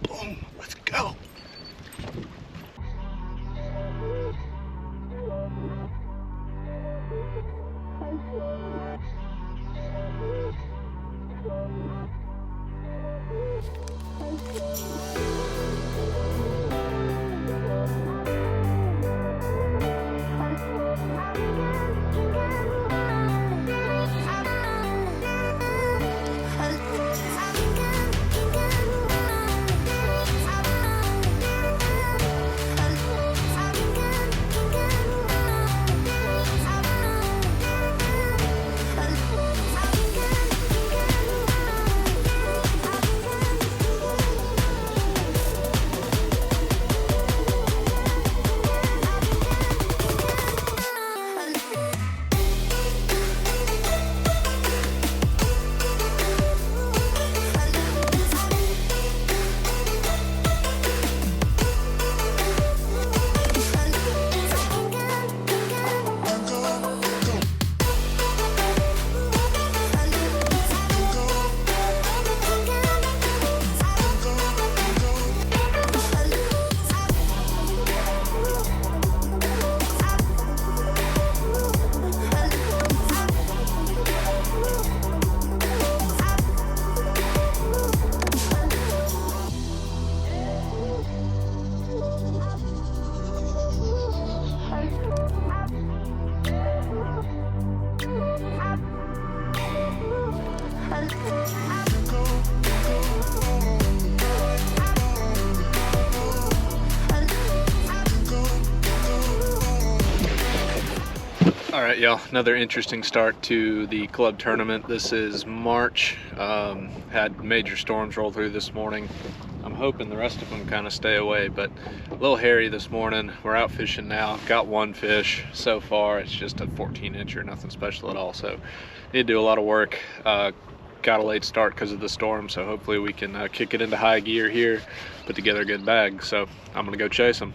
Boom, let's go. All right, y'all, another interesting start to the club tournament. This is March. Had major storms roll through this morning. I'm hoping the rest of them kind of stay away, but a little hairy this morning. We're out fishing now. Got one fish so far. It's just a 14-incher, nothing special at all. So need to do a lot of work. Got a late start because of the storm, so hopefully we can kick it into high gear here, put together a good bag. So I'm gonna go chase them.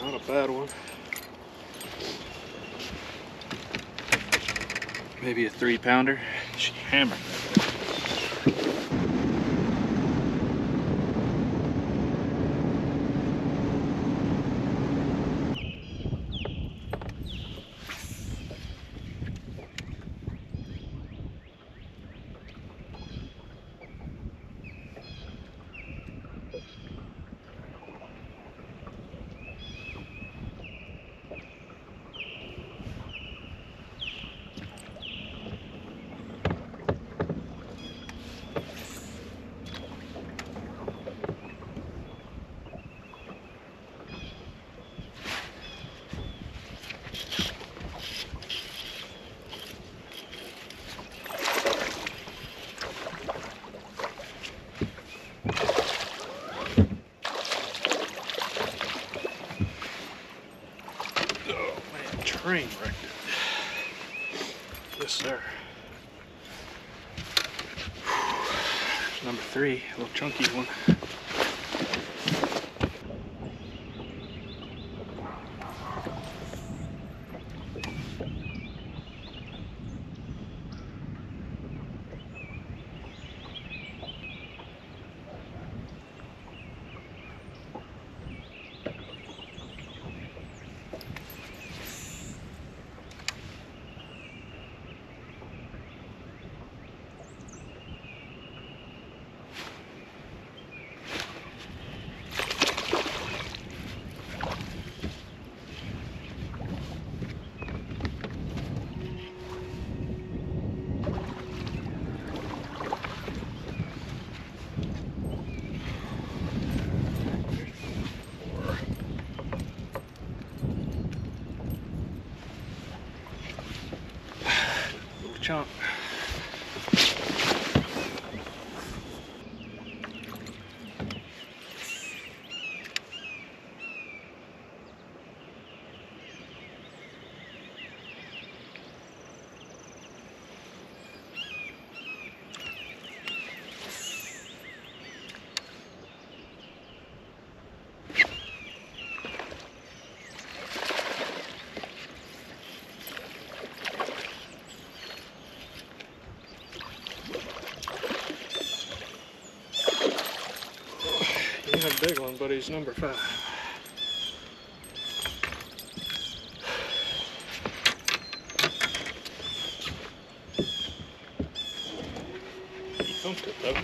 Not a bad one. Maybe a 3-pounder. She hammered that. Train wrecked it. Yes, sir. Number 3, a little chunky one. chunk. He's a big one, but he's number 5. He thumped it though.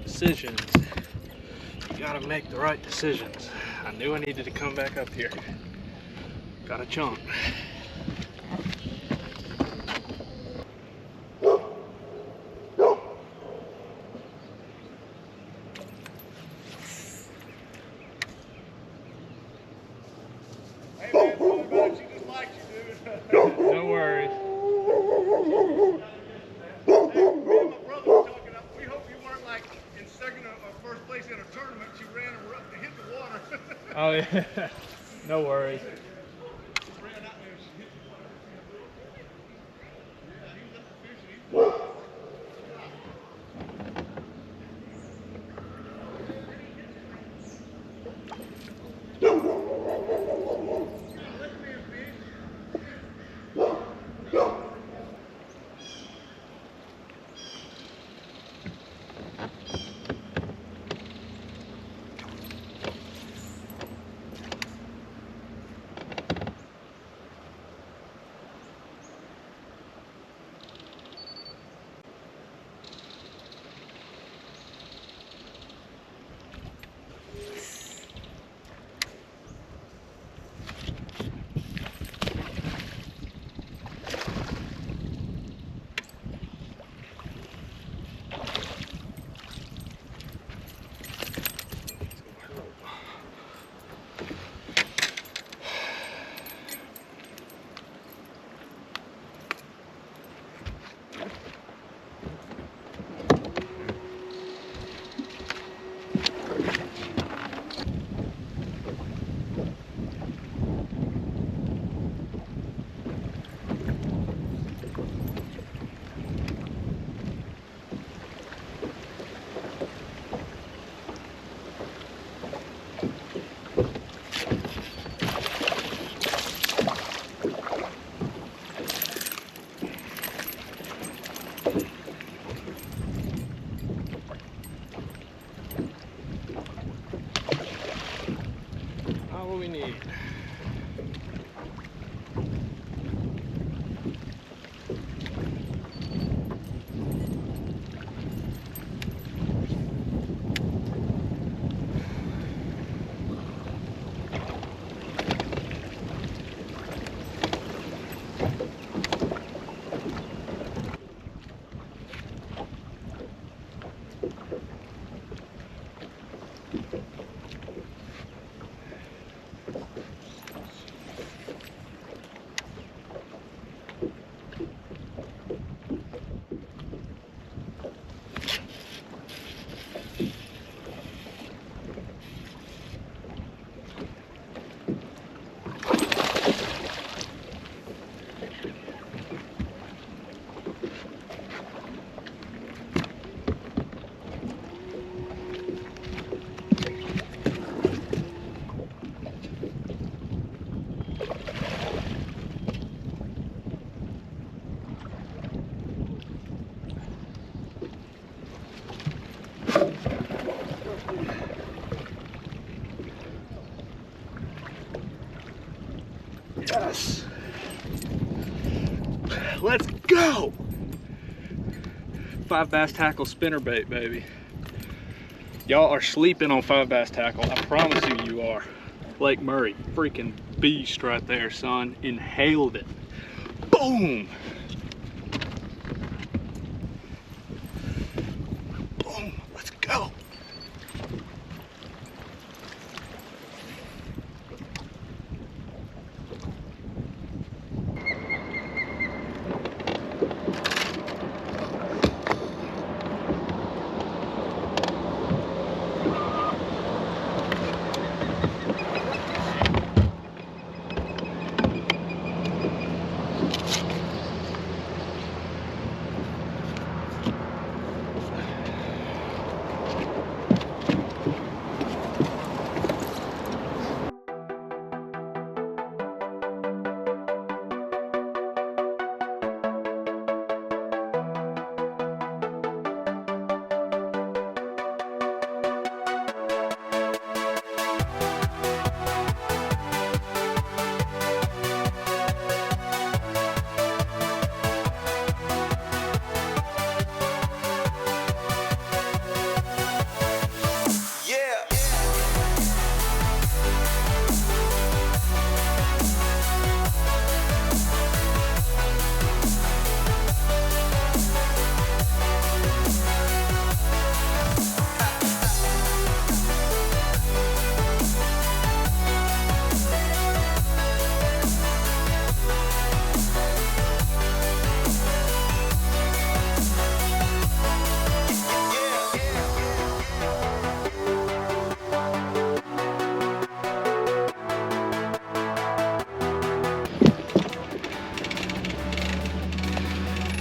Decisions. You gotta make the right decisions. I knew I needed to come back up here. Got a chunk. Hey man, tell me about it. She just likes you, dude. No worries. Hey, me and my brother were talking up. We hope you weren't like in second or first place in a tournament. You ran and hit the water. Oh yeah. No worries. Ran out there and she hit the water. Yeah, he was up there fishing. need. Yes. Let's go. Five Bass Tackle Spinnerbait, baby. Y'all are sleeping on Five Bass Tackle. I promise you, you are. Lake Murray, freaking beast right there, son. Inhaled it. Boom. Boom. Let's go.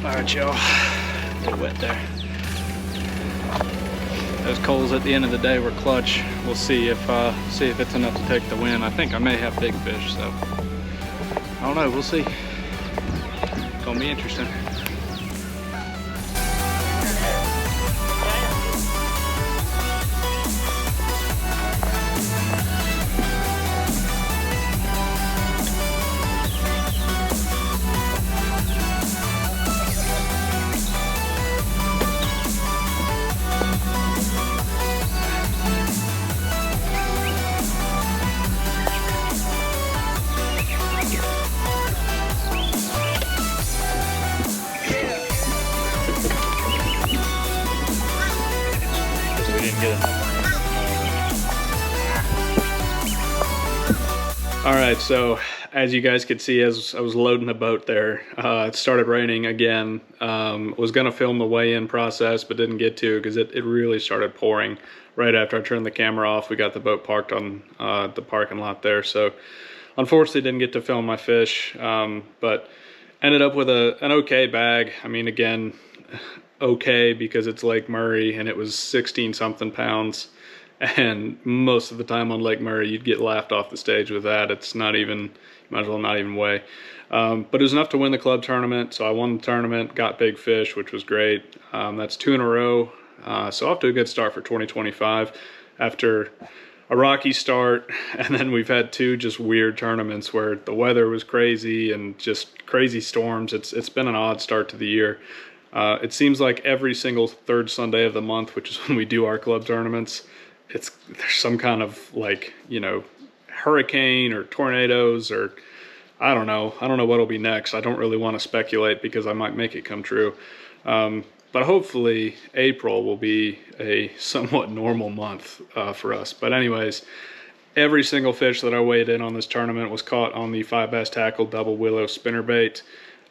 All right, y'all, a little wet there. Those coals at the end of the day were clutch. We'll see if it's enough to take the win. I think I may have big fish, so I don't know. We'll see. It's gonna be interesting. All right, so as you guys could see, as I was loading the boat there, it started raining again. Was gonna film the weigh-in process, but didn't get to because it really started pouring right after I turned the camera off. We got the boat parked on the parking lot there, so unfortunately didn't get to film my fish, but ended up with an okay bag. I mean, again, okay because it's Lake Murray and it was 16 something pounds. And most of the time on Lake Murray, you'd get laughed off the stage with that. It's not even, you might as well not even weigh. But it was enough to win the club tournament. So I won the tournament, got big fish, which was great. That's 2 in a row. So off to a good start for 2025. After a rocky start, and then we've had 2 just weird tournaments where the weather was crazy and just crazy storms. It's been an odd start to the year. It seems like every single third Sunday of the month, which is when we do our club tournaments, there's some kind of, like, you know, hurricane or tornadoes, or I don't know what'll be next. I don't really want to speculate because I might make it come true. But hopefully April will be a somewhat normal month for us. But anyways, every single fish that I weighed in on this tournament was caught on the Five Bass Tackle double willow spinnerbait.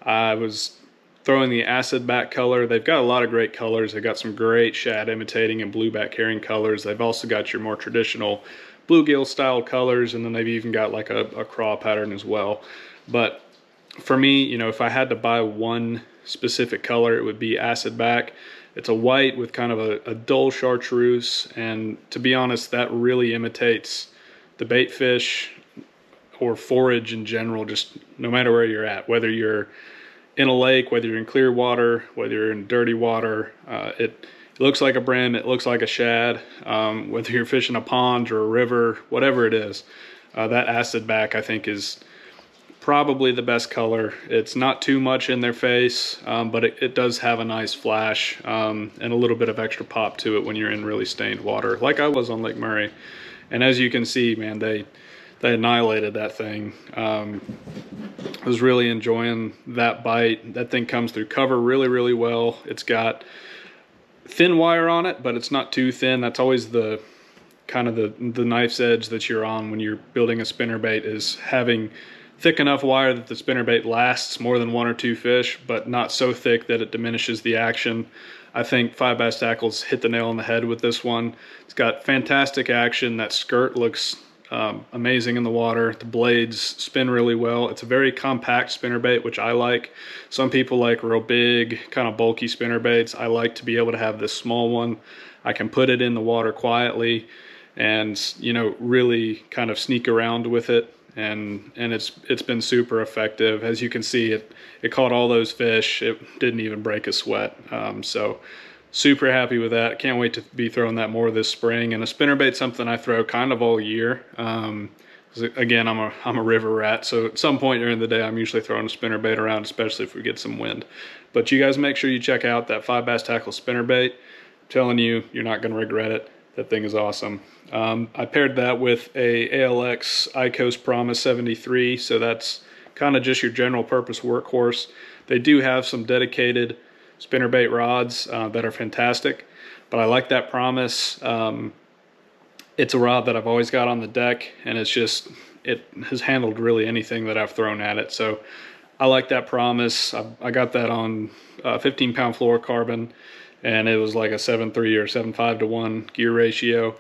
I was throwing the acid back color. They've got a lot of great colors. They've got some great shad imitating and blueback herring colors. They've also got your more traditional bluegill style colors, and then they've even got like a craw pattern as well. But for me, you know, if I had to buy one specific color, it would be acid back. It's a white with kind of a dull chartreuse, and to be honest, that really imitates the bait fish or forage in general, just no matter where you're at, whether you're in a lake, whether you're in clear water, whether you're in dirty water. It looks like a brim, it looks like a shad, whether you're fishing a pond or a river, whatever it is. That acid back, I think, is probably the best color. It's not too much in their face, but it does have a nice flash and a little bit of extra pop to it when you're in really stained water, like I was on Lake Murray. And as you can see, man, they annihilated that thing. I was really enjoying that bite. That thing comes through cover really, really well. It's got thin wire on it, but it's not too thin. That's always the kind of the knife's edge that you're on when you're building a spinnerbait, is having thick enough wire that the spinnerbait lasts more than 1 or 2 fish, but not so thick that it diminishes the action. I think Five Bass Tackles hit the nail on the head with this one. It's got fantastic action. That skirt looks amazing in the water. The blades spin really well. It's a very compact spinnerbait, which I like. Some people like real big, kind of bulky spinnerbaits. I like to be able to have this small one. I can put it in the water quietly and, you know, really kind of sneak around with it. And it's been super effective. As you can see, it caught all those fish. It didn't even break a sweat. So super happy with that. Can't wait to be throwing that more this spring. And a spinnerbait's something I throw kind of all year. Again, I'm a river rat, so at some point during the day I'm usually throwing a spinnerbait around, especially if we get some wind. But you guys make sure you check out that Five Bass Tackle spinnerbait. I'm telling you, you're not going to regret it. That thing is awesome. I paired that with a ALX IKOS Promise 73, so that's kind of just your general purpose workhorse. They do have some dedicated spinnerbait rods that are fantastic, but I like that Promise. It's a rod that I've always got on the deck, and it has handled really anything that I've thrown at it. So I like that Promise. I got that on 15-pound fluorocarbon, and it was like a 7.3 or 7.5 to 1 gear ratio.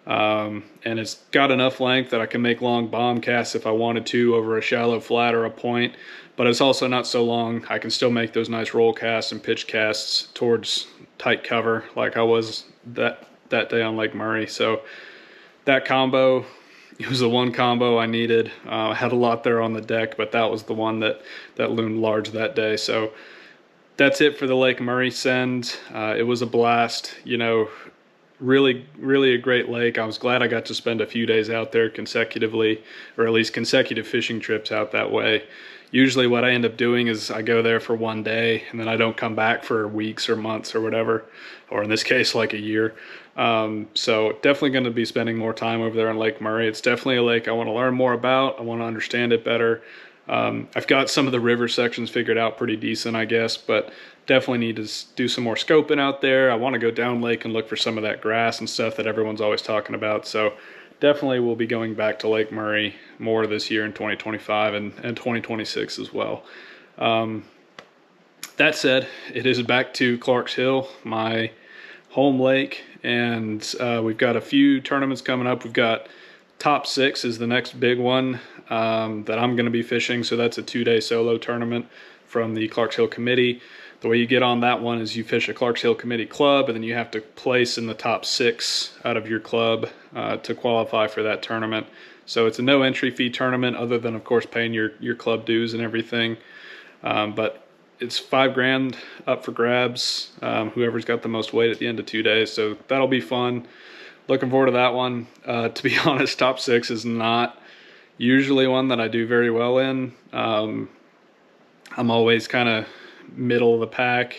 And it's got enough length that I can make long bomb casts if I wanted to over a shallow flat or a point, but it's also not so long. I can still make those nice roll casts and pitch casts towards tight cover like I was that day on Lake Murray. So that combo, it was the one combo I needed. I had a lot there on the deck, but that was the one that loomed large that day. So that's it for the Lake Murray send. It was a blast, you know, really a great lake. I was glad I got to spend a few days out there consecutively, or at least consecutive fishing trips out that way. Usually what I end up doing is I go there for one day and then I don't come back for weeks or months or whatever, or in this case like a year. So definitely going to be spending more time over there on Lake Murray. It's definitely a lake I want to learn more about. I want to understand it better. I've got some of the river sections figured out pretty decent, I guess, but definitely need to do some more scoping out there. I want to go down lake and look for some of that grass and stuff that everyone's always talking about. So definitely we'll be going back to Lake Murray more this year in 2025 and 2026 as well. That said, it is back to Clark's Hill, my home lake, and we've got a few tournaments coming up. We've got Top 6 is the next big one that I'm going to be fishing. So that's a 2-day solo tournament from the Clark's Hill Committee. The way you get on that one is you fish a Clark's Hill Committee club, and then you have to place in the top 6 out of your club to qualify for that tournament. So it's a no entry fee tournament, other than of course paying your club dues and everything. But it's $5,000 up for grabs, whoever's got the most weight at the end of 2 days. So that'll be fun. looking forward to that one. To be honest, top 6 is not usually one that I do very well in. I'm always kind of middle of the pack.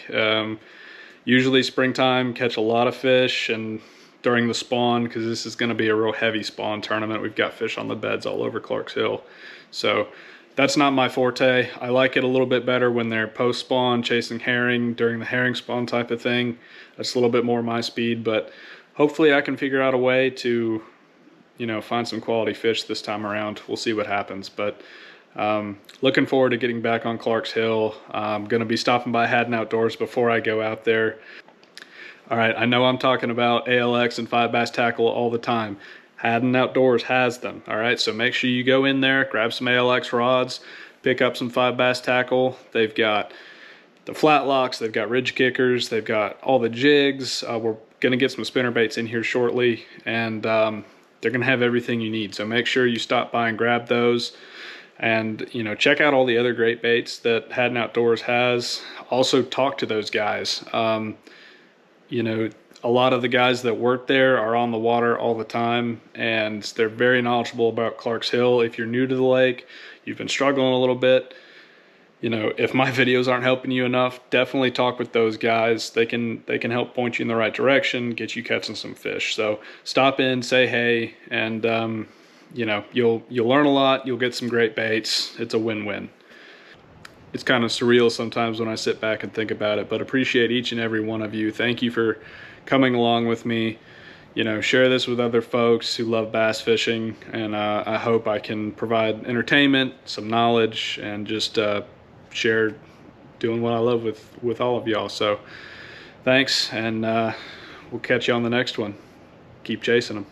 Usually springtime, catch a lot of fish, and during the spawn, because this is going to be a real heavy spawn tournament, we've got fish on the beds all over Clarks Hill. So that's not my forte. I like it a little bit better when they're post spawn, chasing herring during the herring spawn type of thing. That's a little bit more my speed, but hopefully I can figure out a way to, you know, find some quality fish this time around. We'll see what happens, but looking forward to getting back on Clarks Hill. I'm going to be stopping by Haddon Outdoors before I go out there. All right, I know I'm talking about ALX and Five Bass Tackle all the time. Haddon Outdoors has them, all right? So make sure you go in there, grab some ALX rods, pick up some Five Bass Tackle. They've got the flat locks, they've got ridge kickers, they've got all the jigs. We're gonna get some spinnerbaits in here shortly, and they're gonna have everything you need. So make sure you stop by and grab those. And, you know, check out all the other great baits that Haddon Outdoors has. Also talk to those guys. You know, a lot of the guys that work there are on the water all the time, and they're very knowledgeable about Clarks Hill. If you're new to the lake, you've been struggling a little bit, you know, if my videos aren't helping you enough, definitely talk with those guys. They can help point you in the right direction, get you catching some fish. So stop in, say hey, and you know, you'll learn a lot, you'll get some great baits. It's a win-win. It's kind of surreal sometimes when I sit back and think about it, but appreciate each and every one of you. Thank you for coming along with me. You know, share this with other folks who love bass fishing, and I hope I can provide entertainment, some knowledge, and just share doing what I love with all of y'all. So thanks, and we'll catch you on the next one. Keep chasing them.